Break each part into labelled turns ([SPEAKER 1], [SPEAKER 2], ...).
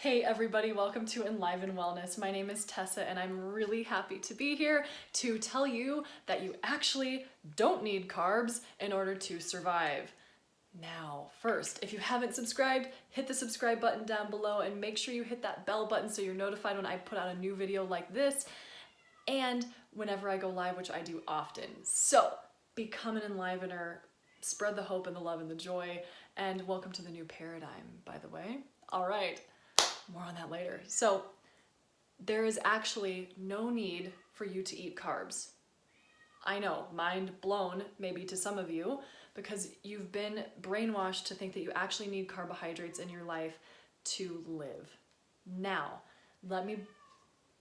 [SPEAKER 1] Hey everybody, welcome to Enliven Wellness. My name is Tessa and I'm really happy to be here to tell you that you actually don't need carbs in order to survive. Now, first, if you haven't subscribed, hit the subscribe button down below and make sure you hit that bell button so you're notified when I put out a new video like this and whenever I go live, which I do often. So, become an Enlivener, spread the hope and the love and the joy, and welcome to the new paradigm, by the way. All right. More on that later. So there is actually no need for you to eat carbs. I know, mind blown maybe to some of you because you've been brainwashed to think that you actually need carbohydrates in your life to live. Now, let me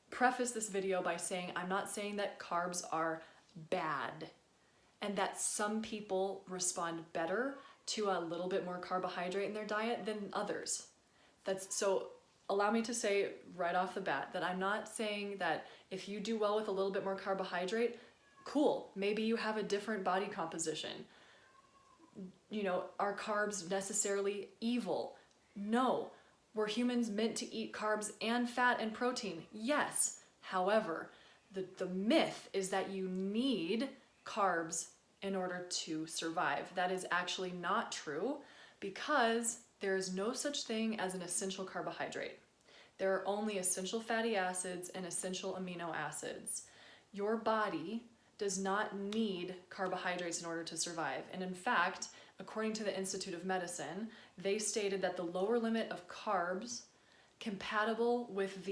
[SPEAKER 1] preface this video by saying I'm not saying that carbs are bad and that some people respond better to a little bit more carbohydrate in their diet than others. Allow me to say right off the bat that I'm not saying that if you do well with a little bit more carbohydrate, cool, maybe you have a different body composition. You know, are carbs necessarily evil? No. Were humans meant to eat carbs and fat and protein? Yes. However, the myth is that you need carbs in order to survive. That is actually not true because there is no such thing as an essential carbohydrate. There are only essential fatty acids and essential amino acids. Your body does not need carbohydrates in order to survive. And in fact, according to the Institute of Medicine, they stated that the lower limit of carbs compatible with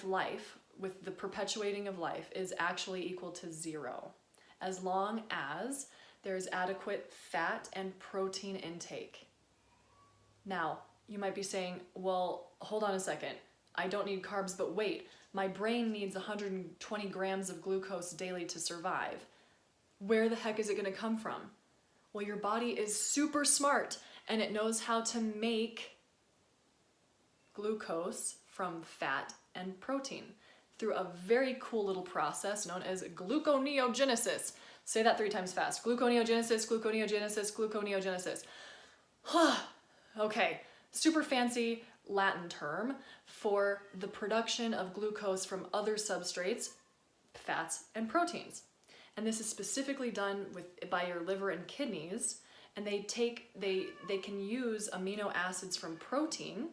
[SPEAKER 1] life, with the perpetuating of life, is actually equal to 0, as long as there is adequate fat and protein intake. Now, you might be saying, well, hold on a second. I don't need carbs, but wait, my brain needs 120 grams of glucose daily to survive. Where the heck is it going to come from? Well, your body is super smart and it knows how to make glucose from fat and protein through a very cool little process known as gluconeogenesis. Say that 3 times fast. Gluconeogenesis, gluconeogenesis, gluconeogenesis. Okay, super fancy Latin term for the production of glucose from other substrates, fats, and proteins. And this is specifically done by your liver and kidneys, and they can use amino acids from protein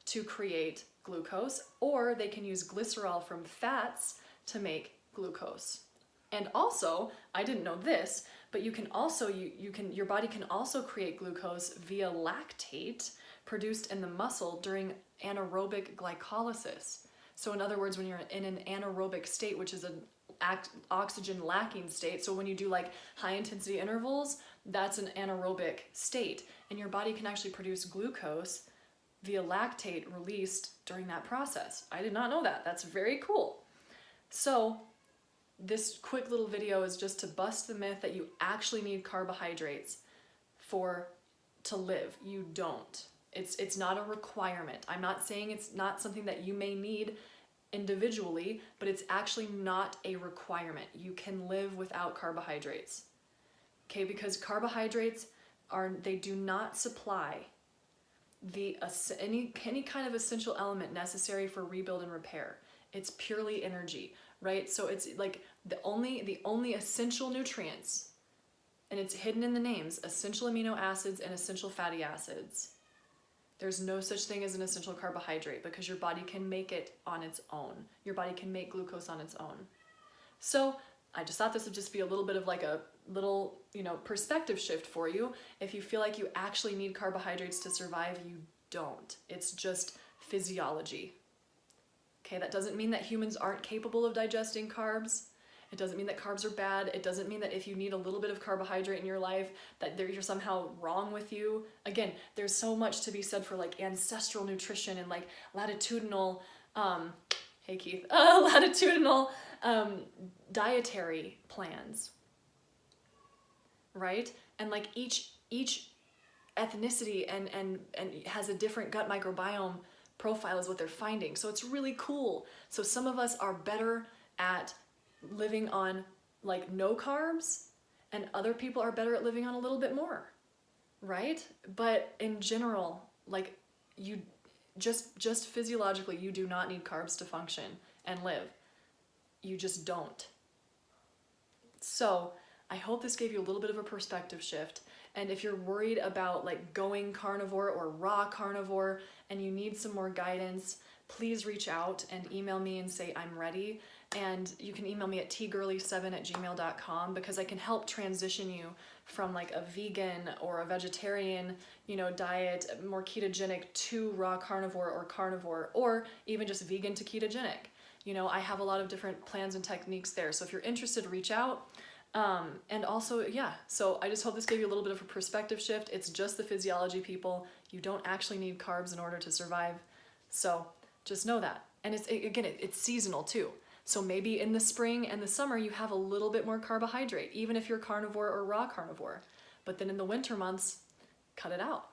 [SPEAKER 1] to create glucose, or they can use glycerol from fats to make glucose. And also, I didn't know this, but you can also your body can also create glucose via lactate produced in the muscle during anaerobic glycolysis. So in other words, when you're in an anaerobic state, which is an oxygen lacking state, so when you do like high intensity intervals, that's an anaerobic state, and your body can actually produce glucose via lactate released during that process. I did not know that. That's very cool. So this quick little video is just to bust the myth that you actually need carbohydrates to live. You don't. It's not a requirement. I'm not saying it's not something that you may need individually, but it's actually not a requirement. You can live without carbohydrates. Okay, because carbohydrates they do not supply any kind of essential element necessary for rebuild and repair. It's purely energy, right? So it's like the only essential nutrients, and it's hidden in the names, essential amino acids and essential fatty acids. There's no such thing as an essential carbohydrate because your body can make it on its own. Your body can make glucose on its own. So I just thought this would just be a little bit of like a little, perspective shift for you. If you feel like you actually need carbohydrates to survive, you don't. It's just physiology. Okay, that doesn't mean that humans aren't capable of digesting carbs. It doesn't mean that carbs are bad. It doesn't mean that if you need a little bit of carbohydrate in your life that you're somehow wrong with you. Again, there's so much to be said for like ancestral nutrition and like latitudinal, hey Keith, latitudinal dietary plans, right? And like each ethnicity and has a different gut microbiome profile is what they're finding. So it's really cool. So some of us are better at living on like no carbs and other people are better at living on a little bit more, right? But in general, like Just physiologically, you do not need carbs to function and live. You just don't. So I hope this gave you a little bit of a perspective shift. And if you're worried about like going carnivore or raw carnivore and you need some more guidance, please reach out and email me and say I'm ready. And you can email me at tgirly7@gmail.com because I can help transition you from like a vegan or a vegetarian, diet, more ketogenic to raw carnivore, or even just vegan to ketogenic. I have a lot of different plans and techniques there. So if you're interested, reach out. And also, so I just hope this gave you a little bit of a perspective shift. It's just the physiology, people. You don't actually need carbs in order to survive. So just know that. And it's seasonal too. So maybe in the spring and the summer, you have a little bit more carbohydrate, even if you're carnivore or raw carnivore. But then in the winter months, cut it out.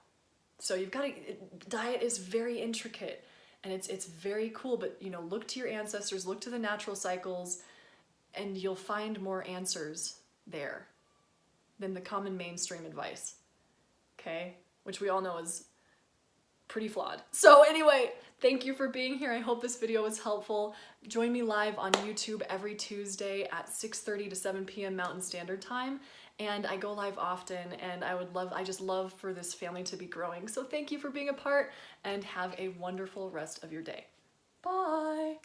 [SPEAKER 1] So diet is very intricate and it's very cool, but look to your ancestors, look to the natural cycles, and you'll find more answers there than the common mainstream advice, okay? Which we all know is pretty flawed. So anyway, thank you for being here. I hope this video was helpful. Join me live on YouTube every Tuesday at 6:30 to 7 p.m. Mountain Standard Time. And I go live often, and I just love for this family to be growing. So thank you for being a part, and have a wonderful rest of your day. Bye.